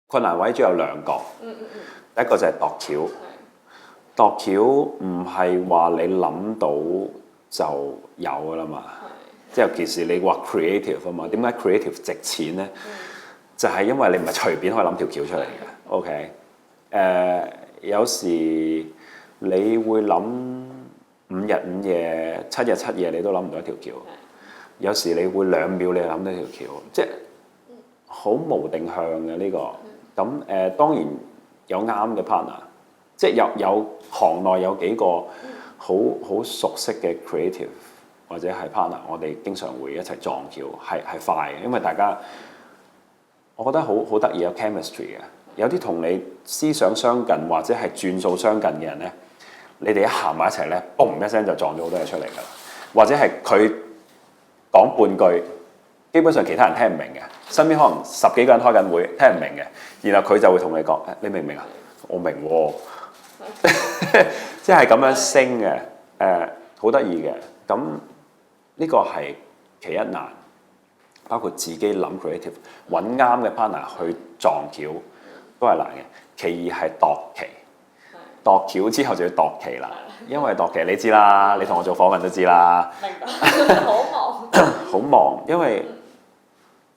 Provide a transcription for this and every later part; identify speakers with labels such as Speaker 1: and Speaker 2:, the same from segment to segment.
Speaker 1: 困難位主要有兩個。第一個就係度橋。度橋唔係話你諗到就有㗎啦嘛。即係尤其是你話 creative 啊嘛。點解 creative 值錢咧？就係因為你唔係隨便可以諗條橋出嚟嘅。OK。有時你會諗5日5夜、7日7夜，你都諗唔到一條橋。有時你會2秒你諗到一條橋，即係好無定向嘅呢個。咁當然有啱嘅 partner，即係有行內有幾個好熟悉嘅 creative 或者係 partner，我哋經常會一齊撞橋，係快嘅，因為大家我覺得好得意有 chemistry 嘅。有啲同你思想相近或者係轉數相近嘅人咧，你哋一行埋一齊咧，嘣一聲就撞咗好多嘢出嚟㗎啦。或者係佢講半句，基本上其他人聽唔明嘅，身邊可能10幾個人開緊會，聽唔明嘅，然後佢就會同你講：你明唔明啊？我明喎，即係咁樣升嘅，好得意嘅。咁呢個係其一難，包括自己諗 creative，揾啱嘅 partner 去撞橋。都係難嘅。其二係度期，度橋之後就要度期啦。因為度期你知啦，你同我做訪問都知啦。
Speaker 2: 明白，好忙。
Speaker 1: 好忙，因為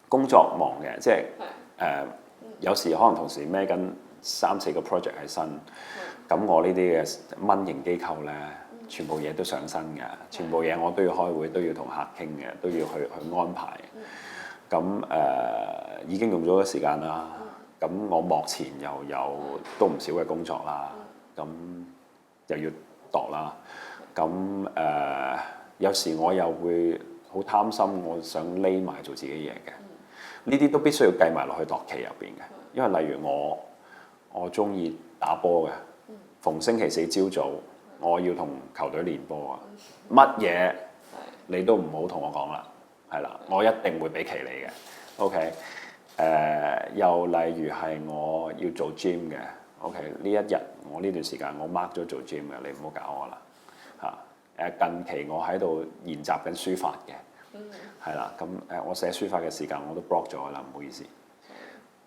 Speaker 1: 工作忙嘅，即係有時可能同時孭緊3、4個 project 喺身。咁我呢啲嘅蚊型機構咧，全部嘢都上身嘅，全部嘢我都要開會，都要同客傾嘅，都要去安排。咁已經用咗時間啦。咁我幕前又有都唔少嘅工作啦，咁又要度啦。咁有時我又會好貪心，我想匿埋做自己嘢嘅。呢啲都必須要計埋落去度期入邊嘅。因為例如我中意打波嘅，逢星期4朝早我要同球隊練波啊，乜嘢你都唔好同我講啦，係啦，我一定會俾期你嘅。OK。又例如係我要做 gym 嘅 ，OK 呢一日我呢段時間我 mark 咗做 gym 嘅，你唔好搞我啦嚇。近期我喺度研習緊書法嘅，係啦，咁我寫書法嘅時間我都 block 咗啦，唔好意思。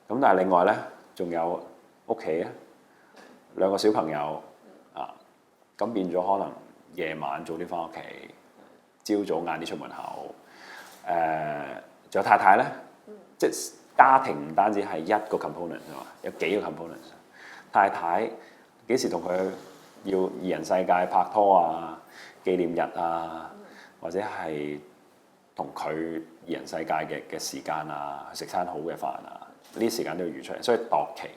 Speaker 1: 咁但係另外咧，仲有屋企啊，2個小朋友啊，咁變咗可能夜晚早啲翻屋企，朝早晏啲出門口。仲有太太咧，即係。家庭唔單止係一個 component 啊嘛，有幾個 component。太太幾時同佢要二人世界拍拖啊、紀念日啊，或者係同佢二人世界嘅時間啊，食餐好嘅飯啊，呢啲時間都要預出嚟，所以度期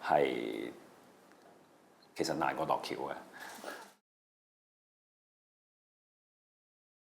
Speaker 1: 係其實難過度橋嘅。